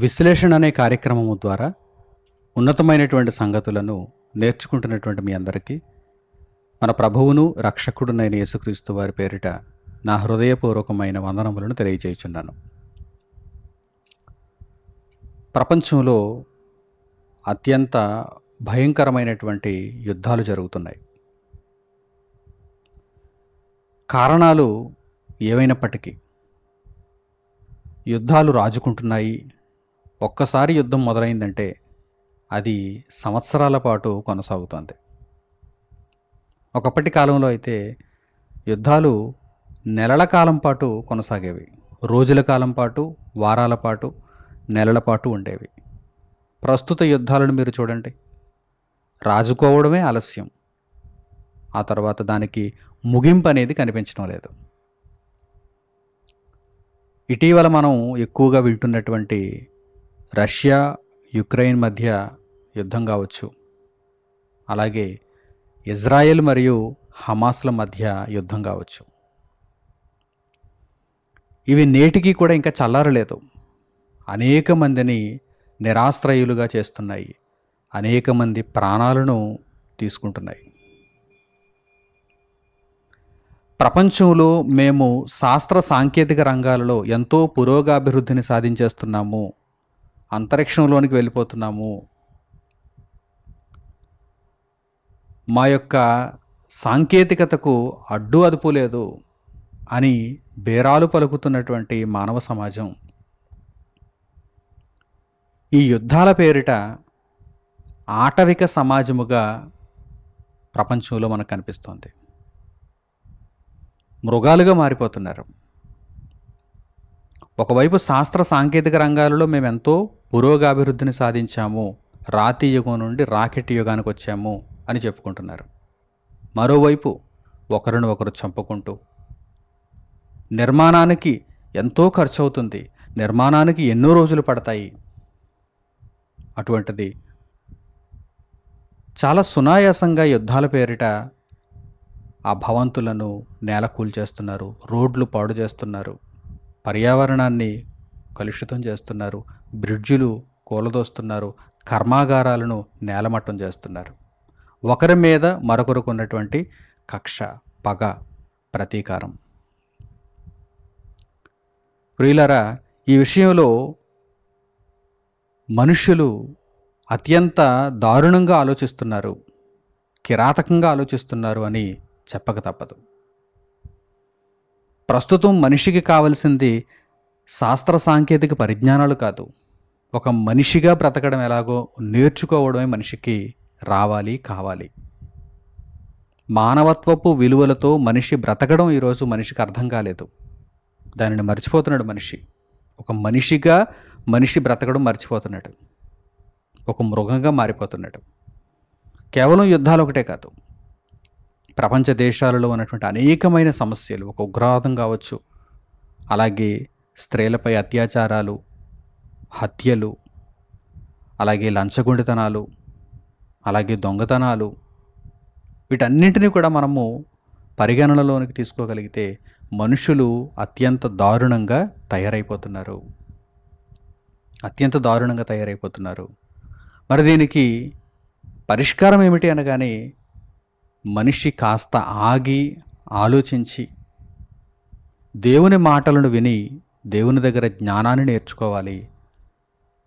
విశ్లేషణ అనే కార్యక్రమము ద్వారా ఉన్నతమైనటువంటి సంగతులను నేర్చుకుంటున్నటువంటి మీ అందరికీ మన ప్రభువును రక్షకుడునైన యేసుక్రీస్తు వారి పేరిట నా హృదయపూర్వకమైన వందనములను తెలియజేయుచున్నాను. ప్రపంచంలో అత్యంత భయంకరమైనటువంటి యుద్ధాలు జరుగుతున్నాయి. కారణాలు ఏవైనప్పటికీ యుద్ధాలు రాజుకుంటున్నాయి. ఒక్కసారి యుద్ధం మొదలైందంటే అది సంవత్సరాల పాటు కొనసాగుతుంది. ఒకప్పటి కాలంలో అయితే యుద్ధాలు నెలల కాలం పాటు కొనసాగేవి. రోజుల కాలం పాటు, వారాల పాటు, నెలల పాటు ఉండేవి. ప్రస్తుత యుద్ధాలను మీరు చూడండి, రాజుకోవడమే ఆలస్యం. ఆ తర్వాత దానికి ముగింపు అనేది కనిపించడం లేదు. ఇటీవల మనం ఎక్కువగా వింటున్నటువంటి రష్యా యుక్రెయిన్ మధ్య యుద్ధం కావచ్చు, అలాగే ఇజ్రాయెల్ మరియు హమాస్ల మధ్య యుద్ధం కావచ్చు, ఇవి నేటికి కూడా ఇంకా చల్లారలేదు. అనేక మందిని నిరాశ్రయులుగా చేస్తున్నాయి. అనేక మంది ప్రాణాలను తీసుకుంటున్నాయి. ప్రపంచంలో మేము శాస్త్ర సాంకేతిక రంగాలలో ఎంతో పురోగాభివృద్ధిని సాధించేస్తున్నాము, అంతరిక్షంలోనికి వెళ్ళిపోతున్నాము, మా యొక్క సాంకేతికతకు అడ్డు అదుపు లేదు అని బేరాలు పలుకుతున్నటువంటి మానవ సమాజం ఈ యుద్ధాల పేరిట ఆటవిక సమాజముగా ప్రపంచంలో మనకు కనిపిస్తోంది. మృగాలుగా మారిపోతున్నారు. ఒకవైపు శాస్త్ర సాంకేతిక రంగాలలో మేము ఎంతో పురోగాభివృద్ధిని సాధించాము, రాతి యుగం నుండి రాకెట్ యుగానికి వచ్చాము అని చెప్పుకుంటున్నారు. మరోవైపు ఒకరిని ఒకరు చంపుకుంటూ, నిర్మాణానికి ఎంతో ఖర్చు అవుతుంది, నిర్మాణానికి ఎన్నో రోజులు పడతాయి, అటువంటిది చాలా సునాయాసంగా యుద్ధాల పేరిట ఆ భవంతులను నేల కూల్చేస్తున్నారు, రోడ్లు పాడు చేస్తున్నారు, పర్యావరణాన్ని కలుషితం చేస్తున్నారు, బ్రిడ్జిలు కూలదోస్తున్నారు, కర్మాగారాలను నేలమట్టం చేస్తున్నారు. ఒకరి మీద మరొకరికి ఉన్నటువంటి కక్ష, పగ, ప్రతీకారం. ప్రియులారా, ఈ విషయంలో మనుష్యులు అత్యంత దారుణంగా ఆలోచిస్తున్నారు, కిరాతకంగా ఆలోచిస్తున్నారు అని చెప్పక తప్పదు. ప్రస్తుతం మనిషికి కావలసింది శాస్త్ర సాంకేతిక పరిజ్ఞానాలు కాదు, ఒక మనిషిగా బ్రతకడం ఎలాగో నేర్చుకోవడమే మనిషికి రావాలి, కావాలి. మానవత్వపు విలువలతో మనిషి బ్రతకడం ఈరోజు మనిషికి అర్థం కాలేదు. దానిని మర్చిపోతున్నాడు మనిషి. ఒక మనిషిగా మనిషి బ్రతకడం మర్చిపోతున్నాడు. ఒక మృగంగా మారిపోతున్నాడు. కేవలం యుద్ధాలు ఒకటే కాదు, ప్రపంచ దేశాలలో ఉన్నటువంటి అనేకమైన సమస్యలు, ఒక ఉగ్రవాదం కావచ్చు, అలాగే స్త్రీలపై అత్యాచారాలు, హత్యలు, అలాగే లంచగొండితనాలు, అలాగే దొంగతనాలు, వీటన్నింటినీ కూడా మనము పరిగణనలోనికి తీసుకోగలిగితే మనుషులు అత్యంత దారుణంగా తయారైపోతున్నారు, అత్యంత దారుణంగా తయారైపోతున్నారు. మరి దీనికి పరిష్కారం ఏమిటి అనగానే మనిషి కాస్త ఆగి ఆలోచించి దేవుని మాటలను విని దేవుని దగ్గర జ్ఞానాన్ని నేర్చుకోవాలి.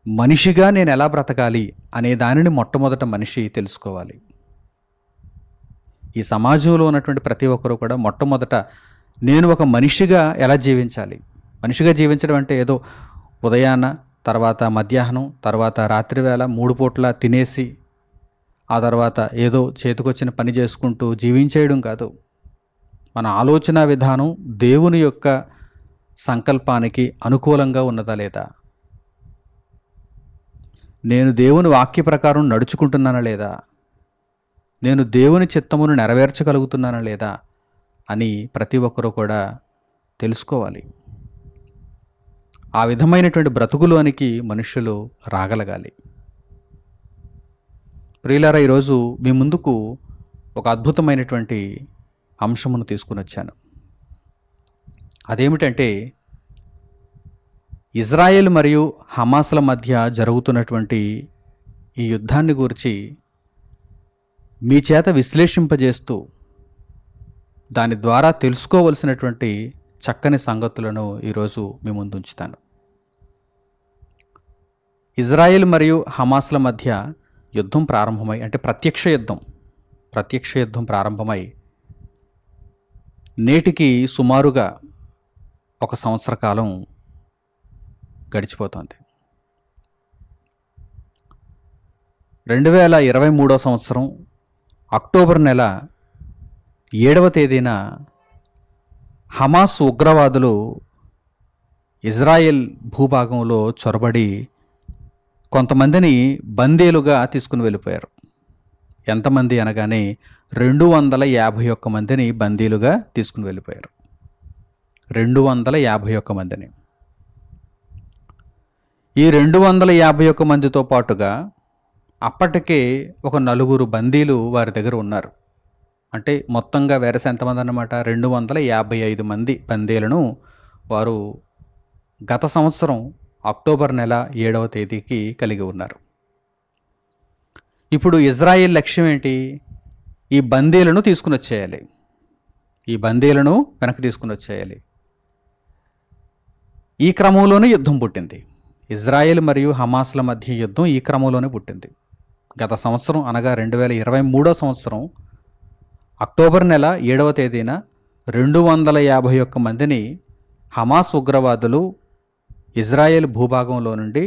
మనిషిగా నేను ఎలా బ్రతకాలి అనే దానిని మొట్టమొదట మనిషి తెలుసుకోవాలి. ఈ సమాజంలో ఉన్నటువంటి ప్రతి ఒక్కరూ కూడా మొట్టమొదట నేను ఒక మనిషిగా ఎలా జీవించాలి. మనిషిగా జీవించడం అంటే ఏదో ఉదయాన్న, తర్వాత మధ్యాహ్నం, తర్వాత రాత్రివేళ 3 పూట్ల తినేసి ఆ తర్వాత ఏదో చేతికొచ్చిన పని చేసుకుంటూ జీవించేయడం కాదు. మన ఆలోచన విధానం దేవుని యొక్క సంకల్పానికి అనుకూలంగా ఉన్నదా లేదా, నేను దేవుని వాక్య ప్రకారం నడుచుకుంటున్నానా లేదా, నేను దేవుని చిత్తమును నెరవేర్చగలుగుతున్నానా లేదా అని ప్రతి ఒక్కరూ కూడా తెలుసుకోవాలి. ఆ విధమైనటువంటి బ్రతుకులోనికి మనుషులు రాగలగాలి. ప్రియులారా, ఈరోజు మీ ముందుకు ఒక అద్భుతమైనటువంటి అంశమును తీసుకుని వచ్చాను. అదేమిటంటే ఇజ్రాయెల్ మరియు హమాస్ల మధ్య జరుగుతున్నటువంటి ఈ యుద్ధాన్ని గురించి మీ చేత విశ్లేషింపజేస్తూ దాని ద్వారా తెలుసుకోవలసినటువంటి చక్కని సంగతులను ఈరోజు మీ ముందు ఉంచుతాను. ఇజ్రాయెల్ మరియు హమాస్ల మధ్య యుద్ధం ప్రారంభమై, అంటే ప్రత్యక్ష యుద్ధం ప్రారంభమై నేటికి సుమారుగా 1 సంవత్సర కాలం గడిచిపోతుంది. 2023 సంవత్సరం అక్టోబర్ నెల 7వ తేదీన హమాస్ ఉగ్రవాదులు ఇజ్రాయెల్ భూభాగంలో చొరబడి కొంతమందిని బందీలుగా తీసుకుని వెళ్ళిపోయారు. ఎంతమంది అనగానే 251 మందిని బందీలుగా తీసుకుని వెళ్ళిపోయారు. 251 మందిని. ఈ 251 మందితో పాటుగా అప్పటికే ఒక 4 బందీలు వారి దగ్గర ఉన్నారు. అంటే మొత్తంగా వేరేసి ఎంతమంది అన్నమాట, 255 మంది బందీలను వారు గత సంవత్సరం అక్టోబర్ నెల 7వ తేదీకి కలిగి ఉన్నారు. ఇప్పుడు ఇజ్రాయెల్ లక్ష్యం ఏంటి? ఈ బందీలను తీసుకుని వచ్చేయాలి. ఈ బందీలను వెనక్కి తీసుకుని వచ్చేయాలి. ఈ క్రమంలోనే యుద్ధం పుట్టింది. ఇజ్రాయెల్ మరియు హమాస్ల మధ్య యుద్ధం ఈ క్రమంలోనే పుట్టింది. గత సంవత్సరం అనగా 2023 సంవత్సరం అక్టోబర్ నెల 7వ తేదీన 251 మందిని హమాస్ ఉగ్రవాదులు ఇజ్రాయెల్ భూభాగంలో నుండి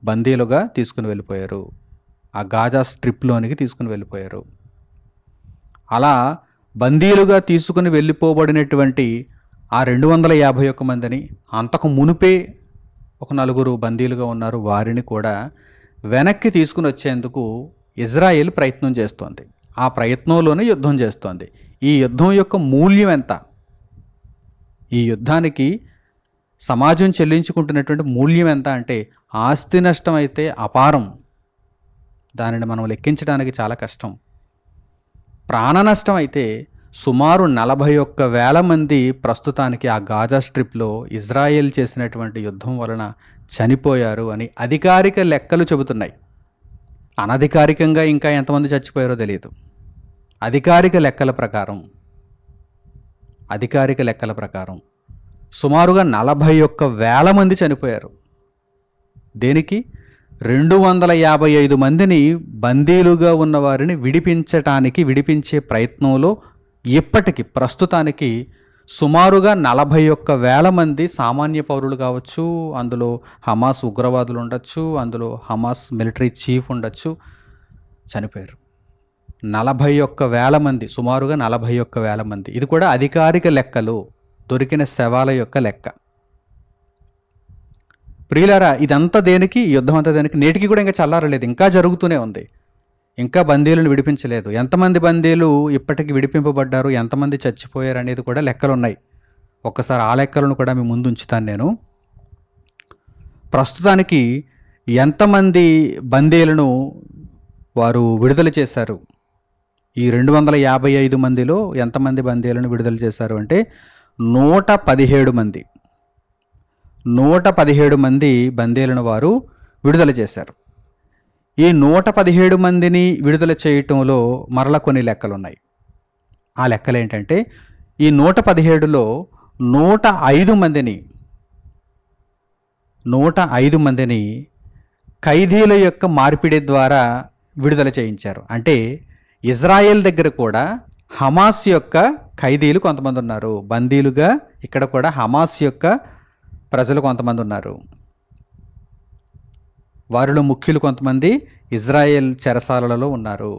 బందీలుగా తీసుకుని వెళ్ళిపోయారు. ఆ గాజా స్ట్రిప్లోనికి తీసుకుని వెళ్ళిపోయారు. అలా బందీలుగా తీసుకుని వెళ్ళిపోబడినటువంటి ఆ 251 మందిని, అంతకు మునిపే ఒక 4 బందీలుగా ఉన్నారు, వారిని కూడా వెనక్కి తీసుకుని వచ్చేందుకు ఇజ్రాయెల్ ప్రయత్నం చేస్తోంది. ఆ ప్రయత్నంలోనే యుద్ధం చేస్తోంది. ఈ యుద్ధం యొక్క మూల్యం ఎంత? ఈ యుద్ధానికి సమాజం చెల్లించుకుంటున్నటువంటి మూల్యం ఎంత అంటే ఆస్తి నష్టం అయితే అపారం. దానిని మనం లెక్కించడానికి చాలా కష్టం. ప్రాణ నష్టం అయితే సుమారు 41,000 మంది ప్రస్తుతానికి ఆ గాజా స్ట్రిప్లో ఇజ్రాయెల్ చేసినటువంటి యుద్ధం వలన చనిపోయారు అని అధికారిక లెక్కలు చెబుతున్నాయి. అనధికారికంగా ఇంకా ఎంతమంది చచ్చిపోయారో తెలియదు. అధికారిక లెక్కల ప్రకారం సుమారుగా 41,000 మంది చనిపోయారు. దేనికి? 255 మందిని బందీలుగా ఉన్న వారిని విడిపించే ప్రయత్నంలో ప్రస్తుతానికి సుమారుగా 41,000 మంది సామాన్య పౌరులు కావచ్చు, అందులో హమాస్ ఉగ్రవాదులు ఉండొచ్చు, అందులో హమాస్ మిలిటరీ చీఫ్ ఉండొచ్చు, చనిపోయారు. 41,000 మంది, సుమారుగా 41,000 మంది. ఇది కూడా అధికారిక లెక్కలు, దొరికిన శవాల యొక్క లెక్క. ప్రియులారా, ఇదంతా దేనికి? యుద్ధం అంతా దేనికి? నేటికి కూడా ఇంకా చల్లారలేదు, ఇంకా జరుగుతూనే ఉంది. ఇంకా బందీలను విడిపించలేదు. ఎంతమంది బందీలు ఇప్పటికి విడిపింపబడ్డారు, ఎంతమంది చచ్చిపోయారు అనేది కూడా లెక్కలు ఉన్నాయి. ఒక్కసారి ఆ లెక్కలను కూడా మీ ముందు ఉంచుతాను నేను. ప్రస్తుతానికి ఎంతమంది బందీలను వారు విడుదల చేశారు? ఈ 255 మందిలో ఎంతమంది బందీలను విడుదల చేశారు అంటే 117 మంది. 117 మంది బందీలను వారు విడుదల చేశారు. ఈ 117 మందిని విడుదల చేయటంలో మరల కొన్ని లెక్కలు ఉన్నాయి. ఆ లెక్కలు ఏంటంటే, ఈ 117లో 105 మందిని ఖైదీల యొక్క మార్పిడి ద్వారా విడుదల చేయించారు. అంటే ఇజ్రాయెల్ దగ్గర కూడా హమాస్ యొక్క ఖైదీలు కొంతమంది ఉన్నారు, బందీలుగా ఇక్కడ కూడా హమాస్ యొక్క ప్రజలు కొంతమంది ఉన్నారు. వారిలో ముఖ్యులు కొంతమంది ఇజ్రాయెల్ చెరసాలలో ఉన్నారు.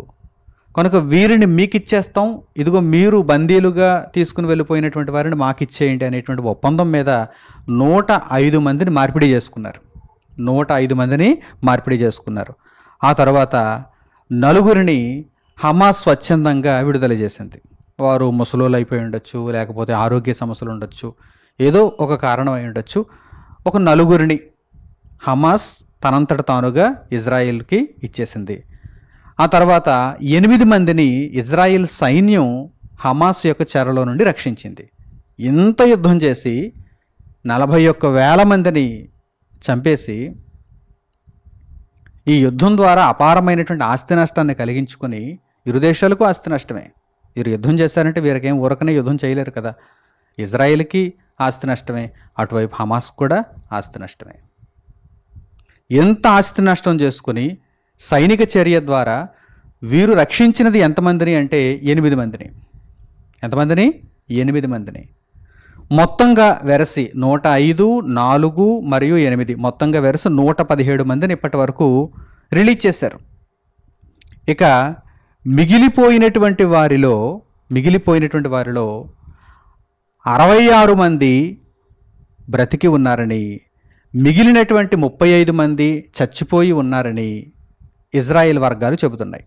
కనుక వీరిని మీకు ఇచ్చేస్తాం, ఇదిగో మీరు బందీలుగా తీసుకుని వెళ్ళిపోయినటువంటి వారిని మాకు ఇచ్చేయండి అనేటువంటి ఒప్పందం మీద 105 మందిని మార్పిడి చేసుకున్నారు. 105 మందిని మార్పిడి చేసుకున్నారు. ఆ తర్వాత 4 హమాస్ స్వచ్ఛందంగా విడుదల చేసింది. వారు ముసలోళ్ళు అయిపోయి ఉండొచ్చు, లేకపోతే ఆరోగ్య సమస్యలు ఉండొచ్చు, ఏదో ఒక కారణం అయి ఉండొచ్చు. ఒక 4 హమాస్ తనంతట తానుగా ఇజ్రాయెల్కి ఇచ్చేసింది. ఆ తర్వాత 8 మందిని ఇజ్రాయెల్ సైన్యం హమాస్ యొక్క చెరలో నుండి రక్షించింది. ఇంత యుద్ధం చేసి 41,000 మందిని చంపేసి ఈ యుద్ధం ద్వారా అపారమైనటువంటి ఆస్తి నష్టాన్ని కలిగించుకొని, ఇరు దేశాలకు ఆస్తి నష్టమే. వీరు యుద్ధం చేశారంటే వీరికేం ఊరకనే యుద్ధం చేయలేరు కదా. ఇజ్రాయిల్కి ఆస్తి నష్టమే, అటువైపు హమాస్ కూడా ఆస్తి నష్టమే. ఎంత ఆస్తి నష్టం చేసుకుని సైనిక చర్య ద్వారా వీరు రక్షించినది ఎంతమందిని అంటే 8 మందిని. ఎంతమందిని? 8 మందిని. మొత్తంగా వెరసి 105, 4 మరియు 8 మొత్తంగా వెరసి 117 మందిని ఇప్పటి వరకు రిలీజ్ చేశారు. ఇక మిగిలిపోయినటువంటి వారిలో 66 మంది బ్రతికి ఉన్నారని, మిగిలినటువంటి 35 మంది చచ్చిపోయి ఉన్నారని ఇజ్రాయెల్ వర్గాలు చెబుతున్నాయి.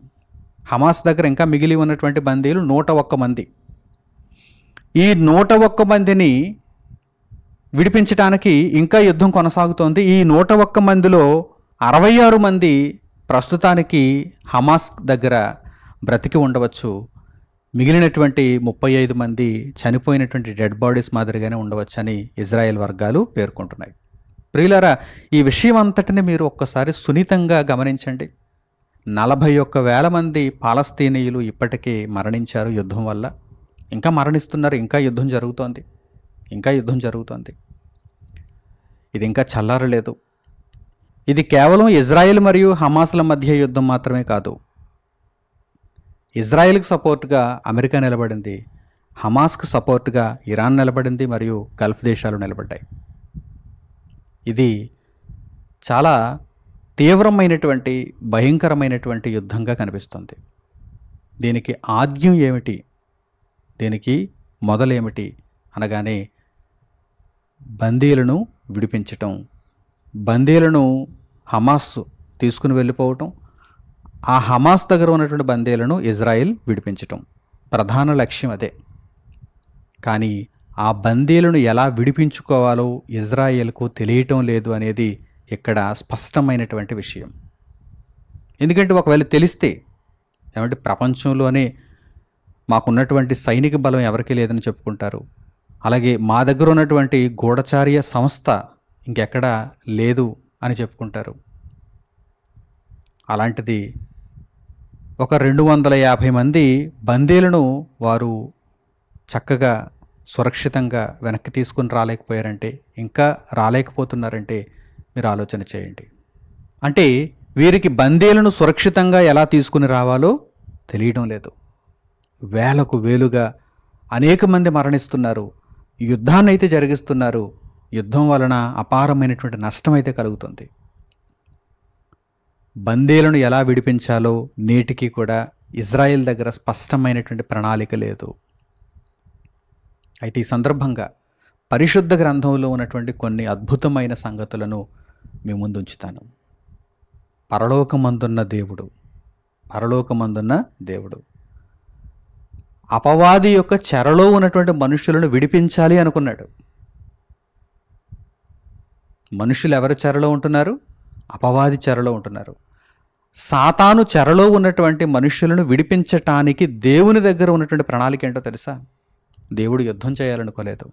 హమాస్ దగ్గర ఇంకా మిగిలి ఉన్నటువంటి బందీలు 101 మంది. ఈ 101 మందిని విడిపించడానికి ఇంకా యుద్ధం కొనసాగుతోంది. ఈ 101 మందిలో 66 మంది ప్రస్తుతానికి హమాస్ దగ్గర బ్రతికి ఉండవచ్చు. మిగిలినటువంటి 35 మంది చనిపోయినటువంటి డెడ్ బాడీస్ మాదిరిగానే ఉండవచ్చని ఇజ్రాయెల్ వర్గాలు పేర్కొంటున్నాయి. ప్రియులారా, ఈ విషయం అంతటిని మీరు ఒక్కసారి సున్నితంగా గమనించండి. 41,000 మంది పాలస్తీనీయులు ఇప్పటికే మరణించారు యుద్ధం వల్ల. ఇంకా మరణిస్తున్నారు. ఇంకా యుద్ధం జరుగుతోంది. ఇది ఇంకా చల్లారలేదు. ఇది కేవలం ఇజ్రాయెల్ మరియు హమాస్ల మధ్య యుద్ధం మాత్రమే కాదు. ఇజ్రాయెల్కి సపోర్ట్గా అమెరికా నిలబడింది, హమాస్కి సపోర్ట్గా ఇరాన్ నిలబడింది మరియు గల్ఫ్ దేశాలు నిలబడ్డాయి. ఇది చాలా తీవ్రమైనటువంటి భయంకరమైనటువంటి యుద్ధంగా కనిపిస్తుంది. దీనికి ఆద్యం ఏమిటి, దీనికి మొదలేమిటి అనగానే బందీలను విడిపించటం, బందీలను హమాస్ తీసుకుని వెళ్ళిపోవటం, ఆ హమాస్ దగ్గర ఉన్నటువంటి బందీలను ఇజ్రాయెల్ విడిపించటం ప్రధాన లక్ష్యం అదే. కానీ ఆ బందీలను ఎలా విడిపించుకోవాలో ఇజ్రాయెల్కు తెలియటం లేదు అనేది ఇక్కడ స్పష్టమైనటువంటి విషయం. ఎందుకంటే ఒకవేళ తెలిస్తే ఏమంటే ప్రపంచంలోనే మాకున్నటువంటి సైనిక బలం ఎవరికీ లేదని చెప్పుకుంటారు. అలాగే మా దగ్గర ఉన్నటువంటి గూఢచార్య సంస్థ ఇంకెక్కడా లేదు అని చెప్పుకుంటారు. అలాంటిది ఒక 250 మంది బందీలను వారు చక్కగా సురక్షితంగా వెనక్కి తీసుకుని రాలేకపోయారంటే, ఇంకా రాలేకపోతున్నారంటే మీరు ఆలోచన చేయండి. అంటే వీరికి బందీలను సురక్షితంగా ఎలా తీసుకుని రావాలో తెలియడం లేదు. వేలకు వేలుగా అనేక మంది మరణిస్తున్నారు. యుద్ధాన్ని అయితే జరిగిస్తున్నారు. యుద్ధం వలన అపారమైనటువంటి నష్టం అయితే కలుగుతుంది. బందీలను ఎలా విడిపించాలో నేటికి కూడా ఇజ్రాయెల్ దగ్గర స్పష్టమైనటువంటి ప్రణాళిక లేదు. అయితే ఈ సందర్భంగా పరిశుద్ధ గ్రంథంలో ఉన్నటువంటి కొన్ని అద్భుతమైన సంగతులను మీ ముందు ఉంచుతాను. పరలోకమందున్న దేవుడు అపవాది యొక్క చెరలో ఉన్నటువంటి మనుషులను విడిపించాలి అనుకున్నాడు. మనుషులు ఎవరి చెరలో ఉంటున్నారు? అపవాది చెరలో ఉంటున్నారు. సాతాను చెరలో ఉన్నటువంటి మనుషులను విడిపించటానికి దేవుని దగ్గర ఉన్నటువంటి ప్రణాళిక ఏంటో తెలుసా? దేవుడు యుద్ధం చేయాలనుకోలేదు,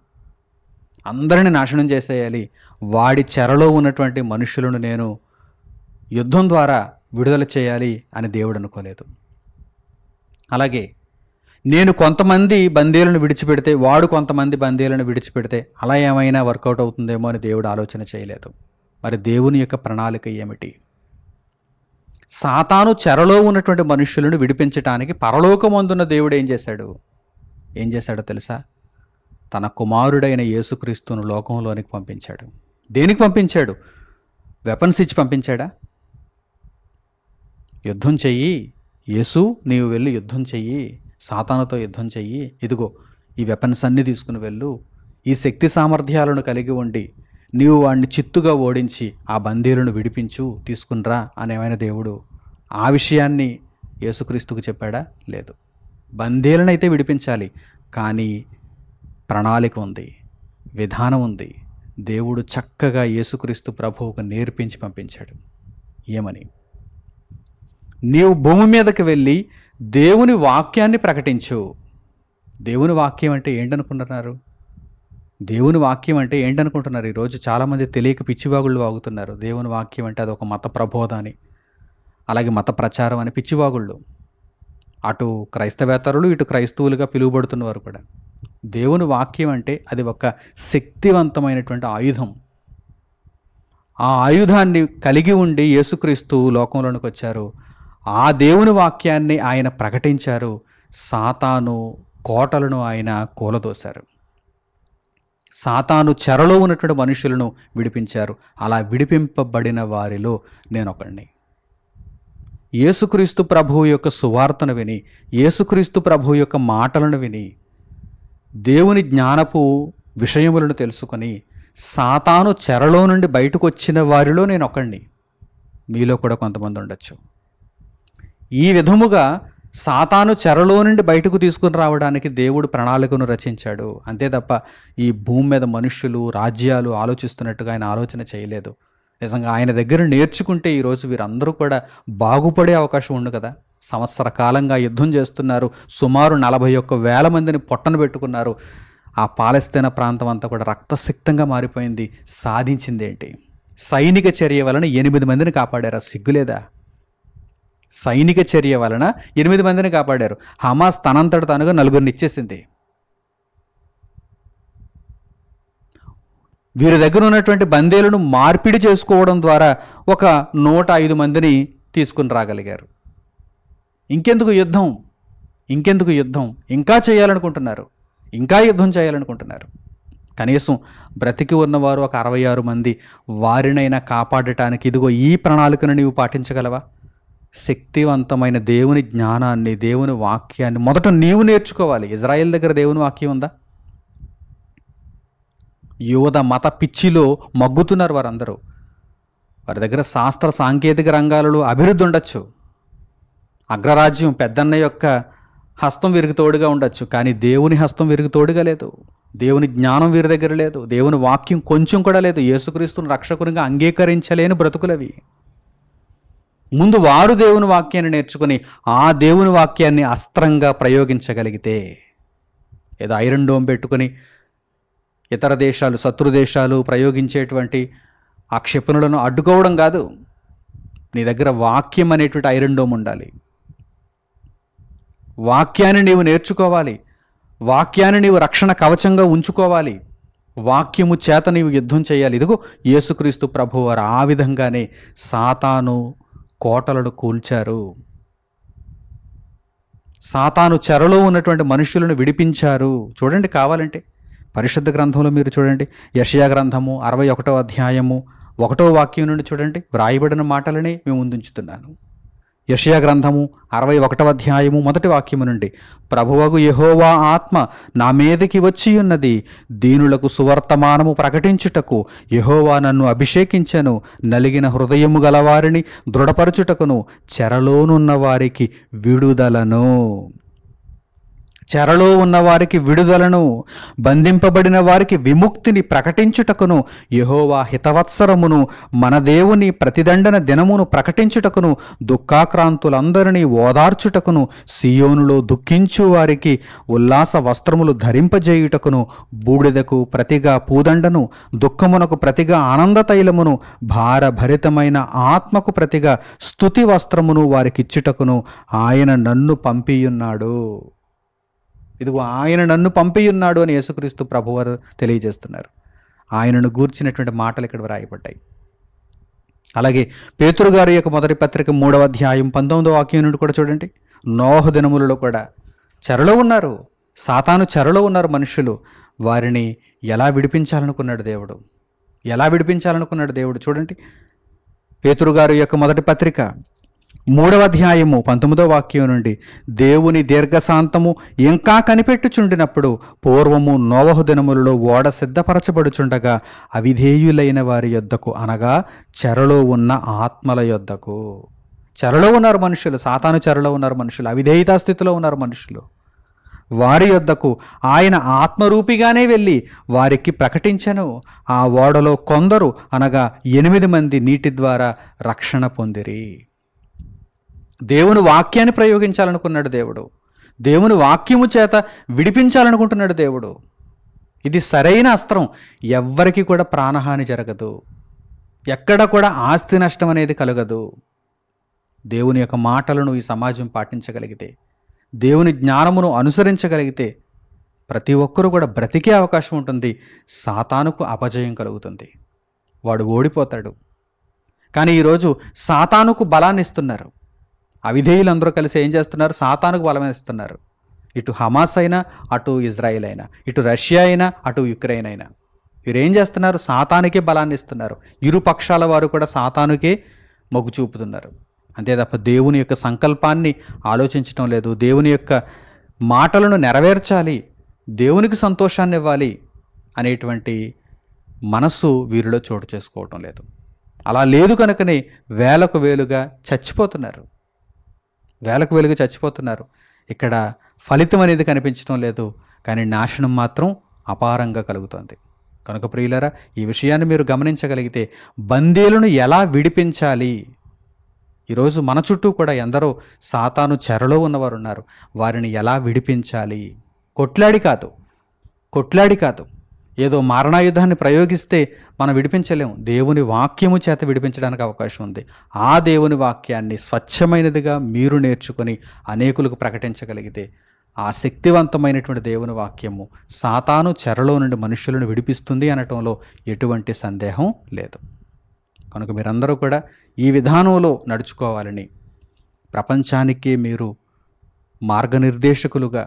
అందరిని నాశనం చేసేయాలి, వాడి చెరలో ఉన్నటువంటి మనుషులను నేను యుద్ధం ద్వారా విడుదల చేయాలి అని దేవుడు అనుకోలేదు. అలాగే నేను కొంతమంది బందీలను విడిచిపెడితే, వాడు కొంతమంది బందీలను విడిచిపెడితే అలా ఏమైనా వర్కౌట్ అవుతుందేమో అని దేవుడు ఆలోచన చేయలేదు. మరి దేవుని యొక్క ప్రణాళిక ఏమిటి? సాతాను చెరలో ఉన్నటువంటి మనుషులను విడిపించటానికి పరలోకమందున్న దేవుడు ఏం చేశాడో తెలుసా? తన కుమారుడైన యేసుక్రీస్తును లోకంలోనికి పంపించాడు. దేనికి పంపించాడు? వెపన్స్ ఇచ్చి పంపించాడా? యుద్ధం చెయ్యి యేసు, నీవు వెళ్ళి యుద్ధం చెయ్యి, సాతానుతో యుద్ధం చెయ్యి, ఇదిగో ఈ వెపన్స్ అన్నీ తీసుకుని వెళ్ళు, ఈ శక్తి సామర్థ్యాలను కలిగి ఉండి నీవు వాడిని చిత్తుగా ఓడించి ఆ బందీలను విడిపించు, తీసుకునిరా అనేమైన దేవుడు ఆ విషయాన్ని యేసుక్రీస్తుకు చెప్పాడా? లేదు. బందీలను అయితే విడిపించాలి, కానీ ప్రణాళిక ఉంది, విధానం ఉంది. దేవుడు చక్కగా యేసుక్రీస్తు ప్రభువుకు నేర్పించి పంపించాడు. ఏమని? నీవు భూమి మీదకి వెళ్ళి దేవుని వాక్యాన్ని ప్రకటించు. దేవుని వాక్యం అంటే ఏంటనుకుంటున్నారు? దేవుని వాక్యం అంటే ఏంటనుకుంటున్నారు? ఈరోజు చాలామంది తెలియక పిచ్చివాగుళ్ళు వాగుతున్నారు. దేవుని వాక్యం అంటే అదొక మత ప్రబోధ అని, అలాగే మత ప్రచారం అని పిచ్చివాగుళ్ళు. అటు క్రైస్తవేతరులు, ఇటు క్రైస్తవులుగా పిలువబడుతున్నవారు కూడా. దేవుని వాక్యం అంటే అది ఒక శక్తివంతమైనటువంటి ఆయుధం. ఆ ఆయుధాన్ని కలిగి ఉండి యేసుక్రీస్తు లోకంలోనికి వచ్చారు. ఆ దేవుని వాక్యాన్ని ఆయన ప్రకటించారు. సాతాను కోటలను ఆయన కూలదోశారు. సాతాను చెరలో ఉన్నటువంటి మనుషులను విడిపించారు. అలా విడిపింపబడిన వారిలో నేనొకడిని. యేసుక్రీస్తు ప్రభువు యొక్క సువార్తను విని, యేసుక్రీస్తు ప్రభువు యొక్క మాటలను విని, దేవుని జ్ఞానపు విషయములను తెలుసుకొని సాతాను చెరలో నుండి బయటకు వచ్చిన వారిలో నేనొకడిని. మీలో కూడా కొంతమంది ఉండొచ్చు. ఈ విధముగా సాతాను చెరలో నుండి బయటకు తీసుకుని రావడానికి దేవుడు ప్రణాళికను రచించాడు. అంతే తప్ప ఈ భూమి మీద మనుష్యులు, రాజ్యాలు ఆలోచిస్తున్నట్టుగా ఆయన ఆలోచన చేయలేదు. నిజంగా ఆయన దగ్గర నేర్చుకుంటే ఈరోజు వీరందరూ కూడా బాగుపడే అవకాశం ఉంది కదా. సంవత్సర కాలంగా యుద్ధం చేస్తున్నారు. సుమారు 41,000 మందిని పొట్టన పెట్టుకున్నారు. ఆ పాలస్తీనా ప్రాంతం అంతా కూడా రక్తసిక్తంగా మారిపోయింది. సాధించిందేంటి? సైనిక చర్య వలన 8 మందిని కాపాడారు. సిగ్గులేదా? సైనిక చర్య వలన 8 మందిని కాపాడారు. హమాస్ తనంతట తనుగా 4 ఇచ్చేసింది. వీరి దగ్గర ఉన్నటువంటి బందీలను మార్పిడి చేసుకోవడం ద్వారా ఒక 105 మందిని తీసుకుని రాగలిగారు. ఇంకెందుకు యుద్ధం? ఇంకెందుకు యుద్ధం? ఇంకా చేయాలనుకుంటున్నారు, ఇంకా యుద్ధం చేయాలనుకుంటున్నారు. కనీసం బ్రతికి ఉన్నవారు ఒక 66 మంది, వారినైనా కాపాడటానికి ఇదిగో ఈ ప్రణాళికను నీవు పాటించగలవా? శక్తివంతమైన దేవుని జ్ఞానాన్ని, దేవుని వాక్యాన్ని మొదట నీవు నేర్చుకోవాలి. ఇజ్రాయెల్ దగ్గర దేవుని వాక్యం ఉందా? యూద మత పిచ్చిలో మగ్గుతున్నారు వారందరూ. వారి దగ్గర శాస్త్ర సాంకేతిక రంగాలలో అభివృద్ధి ఉండొచ్చు, అగ్రరాజ్యం పెద్దన్న యొక్క హస్తం వీరికి తోడుగా ఉండొచ్చు, కానీ దేవుని హస్తం వీరికి తోడుగా లేదు. దేవుని జ్ఞానం వీరి దగ్గర లేదు. దేవుని వాక్యం కొంచెం కూడా లేదు. యేసుక్రీస్తును రక్షకునిగా అంగీకరించలేని బ్రతుకులవి. ముందు వారు దేవుని వాక్యాన్ని నేర్చుకుని ఆ దేవుని వాక్యాన్ని అస్త్రంగా ప్రయోగించగలిగితే, ఏదో ఐరన్ డోమ్ పెట్టుకుని ఇతర దేశాలు, శత్రు దేశాలు ప్రయోగించేటువంటి ఆ క్షిపణులను అడ్డుకోవడం కాదు. నీ దగ్గర వాక్యం అనేటువంటి ఐరన్ డోమ్ ఉండాలి. వాక్యాన్ని నీవు నేర్చుకోవాలి. వాక్యాన్ని నీవు రక్షణ కవచంగా ఉంచుకోవాలి. వాక్యము చేత నీవు యుద్ధం చేయాలి. ఇదిగో యేసుక్రీస్తు ప్రభువారు ఆ విధంగానే సాతాను కోటలను కూల్చారు. సాతాను చెరలో ఉన్నటువంటి మనుషులను విడిపించారు. చూడండి, కావాలంటే పరిశుద్ధ గ్రంథంలో మీరు చూడండి. యెషయా గ్రంథము 61వ అధ్యాయము 1వ వాక్యం నుండి చూడండి. వ్రాయబడిన మాటలనే మేము ముందుంచుతున్నాను. యెషయా గ్రంథము 61వ అధ్యాయము 1వ వాక్యము నుండి, ప్రభువగు యెహోవా ఆత్మ నా మీదకి వచ్చి ఉన్నది, దీనులకు సువర్తమానము ప్రకటించుటకు యెహోవా నన్ను అభిషేకించెను, నలిగిన హృదయము గలవారిని దృఢపరచుటకును, చెరలోనున్న వారికి విడుదలను, చెరలో ఉన్న వారికి విడుదలను, బంధింపబడిన వారికి విముక్తిని ప్రకటించుటకును, యెహోవా హితవత్సరమును మన దేవుని ప్రతిదండన దినమును ప్రకటించుటకును, దుఃఖాక్రాంతులందరినీ ఓదార్చుటకును, సియోనులో దుఃఖించు వారికి ఉల్లాస వస్త్రములు ధరింపజేయుటకును, బూడిదకు ప్రతిగా పూదండను, దుఃఖమునకు ప్రతిగా ఆనంద తైలమును, భారభరితమైన ఆత్మకు ప్రతిగా స్తుతి వస్త్రమును వారికిచ్చుటకును ఆయన నన్ను పంపియున్నాడు. ఇదిగో ఆయన నన్ను పంపియున్నాడు అని యేసుక్రీస్తు ప్రభువారు తెలియజేస్తున్నారు. ఆయనను గూర్చినటువంటి మాటలు ఇక్కడ వ్రాయబడ్డాయి. అలాగే పేతురు గారి యొక్క మొదటి పత్రిక 3వ అధ్యాయం 19వ వాక్యం నుండి కూడా చూడండి. నోహు దినములలో కూడా చెరలో ఉన్నారు. సాతాను చెరలో ఉన్నారు మనుషులు. వారిని ఎలా విడిపించాలనుకున్నాడు దేవుడు? ఎలా విడిపించాలనుకున్నాడు దేవుడు? చూడండి, పేతురు గారి యొక్క మొదటి పత్రిక 3వ అధ్యాయము 19వ వాక్యం నుండి, దేవుని దీర్ఘశాంతము ఇంకా కనిపెట్టుచుండినప్పుడు పూర్వము నోవహు దినములలో ఓడ సిద్ధపరచబడుచుండగా అవిధేయులైన వారి యొద్దకు, అనగా చెరలో ఉన్న ఆత్మల యొద్దకు. చెరలో ఉన్నారు మనుషులు, సాతాను చెరలో ఉన్నారు మనుషులు, అవిధేయతా స్థితిలో ఉన్నారు మనుషులు. వారి యొద్దకు ఆయన ఆత్మరూపిగానే వెళ్ళి వారికి ప్రకటించెను. ఆ ఓడలో కొందరు, అనగా 8 మంది నీటి ద్వారా రక్షణ పొందిరి. దేవుని వాక్యాన్ని ప్రయోగించాలనుకున్నాడు దేవుడు. దేవుని వాక్యము చేత విడిపించాలనుకుంటున్నాడు దేవుడు. ఇది సరైన అస్త్రం. ఎవ్వరికి కూడా ప్రాణహాని జరగదు, ఎక్కడ కూడా ఆస్తి నష్టం అనేది కలగదు. దేవుని యొక్క మాటలను ఈ సమాజం పాటించగలిగితే, దేవుని జ్ఞానమును అనుసరించగలిగితే ప్రతి ఒక్కరూ కూడా బ్రతికే అవకాశం ఉంటుంది. సాతానుకు అపజయం కలుగుతుంది, వాడు ఓడిపోతాడు. కానీ ఈరోజు సాతానుకు బలాన్ని ఇస్తున్నారు. అవిధేయులందరూ కలిసి ఏం చేస్తున్నారు? సాతానుకు బలం ఇస్తున్నారు. ఇటు హమాస్ అయినా, అటు ఇజ్రాయిల్ అయినా, ఇటు రష్యా అయినా, అటు యుక్రెయిన్ అయినా, వీరేం చేస్తున్నారు? సాతానుకే బలాన్ని ఇస్తున్నారు. ఇరు పక్షాల వారు కూడా సాతానుకే మొగ్గు చూపుతున్నారు. అంతే తప్ప దేవుని యొక్క సంకల్పాన్ని ఆలోచించడం లేదు. దేవుని యొక్క మాటలను నెరవేర్చాలి, దేవునికి సంతోషాన్ని ఇవ్వాలి అనేటువంటి మనస్సు వీరిలో చోటు చేసుకోవటం లేదు. అలా లేదు కనుకనే వేలకు వేలుగా చచ్చిపోతున్నారు, వేలకు వేలుగా చచ్చిపోతున్నారు. ఇక్కడ ఫలితం అనేది కనిపించడం లేదు, కానీ నాశనం మాత్రం అపారంగా కలుగుతుంది. కనుక ప్రియులారా, ఈ విషయాన్ని మీరు గమనించగలిగితే బందీలను ఎలా విడిపించాలి? ఈరోజు మన చుట్టూ కూడా ఎందరో సాతాను చెరలో ఉన్నవారు ఉన్నారు. వారిని ఎలా విడిపించాలి? కొట్లాడి కాదు, ఏదో మారణాయుధాన్ని ప్రయోగిస్తే మనం విడిపించలేము. దేవుని వాక్యము చేత విడిపించడానికి అవకాశం ఉంది. ఆ దేవుని వాక్యాన్ని స్వచ్ఛమైనదిగా మీరు నేర్చుకొని అనేకులకు ప్రకటించగలిగితే ఆ శక్తివంతమైనటువంటి దేవుని వాక్యము సాతాను చెరలో నుండి మనుషులను విడిపిస్తుంది అనటంలో ఎటువంటి సందేహం లేదు. కనుక మీరందరూ కూడా ఈ విధానంలో నడుచుకోవాలని, ప్రపంచానికి మీరు మార్గనిర్దేశకులుగా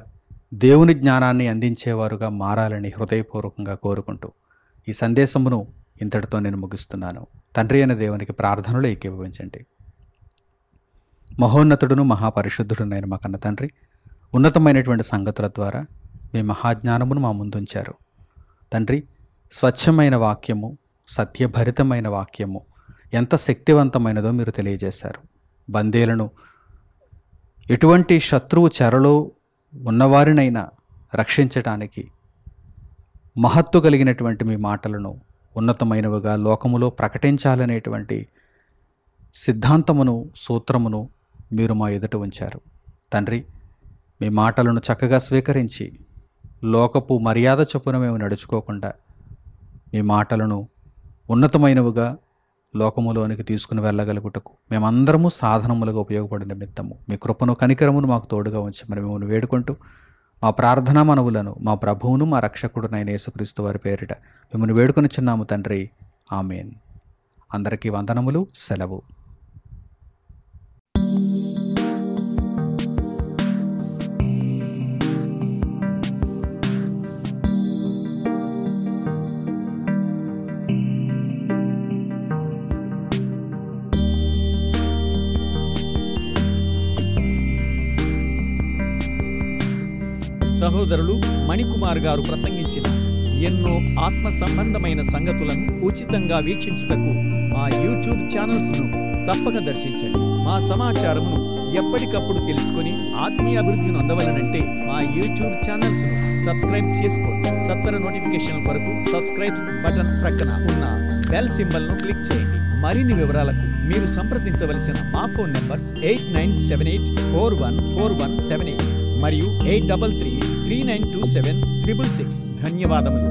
దేవుని జ్ఞానాన్ని అందించేవారుగా మారాలని హృదయపూర్వకంగా కోరుకుంటూ ఈ సందేశమును ఇంతటితో నేను ముగిస్తున్నాను. తండ్రి అయిన దేవునికి ప్రార్థనలు ఏకీభవించండి. మహోన్నతుడును మహాపరిశుద్ధుడునైన మా కన్న తండ్రి, ఉన్నతమైనటువంటి సంగతుల ద్వారా మీ మహాజ్ఞానమును మా ముందుంచారు తండ్రి. స్వచ్ఛమైన వాక్యము, సత్యభరితమైన వాక్యము ఎంత శక్తివంతమైనదో మీరు తెలియజేశారు. బందీలను, ఎటువంటి శత్రువు చెరలో ఉన్నవారినైనా రక్షించటానికి మహత్తు కలిగినటువంటి మీ మాటలను ఉన్నతమైనవిగా లోకములో ప్రకటించాలనేటువంటి సిద్ధాంతమును, సూత్రమును మీరు మా ఎదుట ఉంచారు తండ్రి. మీ మాటలను చక్కగా స్వీకరించి లోకపు మర్యాద చొప్పున మేము నడుచుకోకుండా మీ మాటలను ఉన్నతమైనవిగా లోకములోనికి తీసుకుని వెళ్ళగలుగుటకు మేమందరము సాధనములుగా ఉపయోగపడే నిమిత్తము మీ కృపను, కనికరమును మాకు తోడుగా ఉంచమని మిమ్మల్ని వేడుకుంటూ మా ప్రార్థనా మనవులను మా ప్రభువును, మా రక్షకుడునైన యేసుక్రీస్తు వారి పేరిట మిమ్మల్ని వేడుకొనిచున్నాము తండ్రి. ఆమేన్. అందరికీ వందనములు. సెలవు. సహోదరులు మణికుమార్ గారు ప్రసంగించిన ఎన్నో ఆత్మ సంబంధమైన సంగతులను ఉచితంగా వీక్షించుటకు మా యూట్యూబ్ ఛానల్స్ను తప్పక దర్శించండి. మా సమాచారమును ఎప్పటికప్పుడు తెలుసుకొని ఆత్మీయ అభివృద్ధి నొందవలనంటే మా యూట్యూబ్ ఛానల్స్ను సబ్స్క్రైబ్ చేసుకోండి. సత్వర నోటిఫికేషన్ కొరకు సబ్స్క్రైబ్ బటన్ ప్రక్కన ఉన్న బెల్ సింబల్ను క్లిక్ చేయండి. మరిన్ని వివరాలకు మీరు సంప్రదించవలసిన మా ఫోన్ నంబర్స్ 8978414178 మరియు 8333927666. ధన్యవాదములు.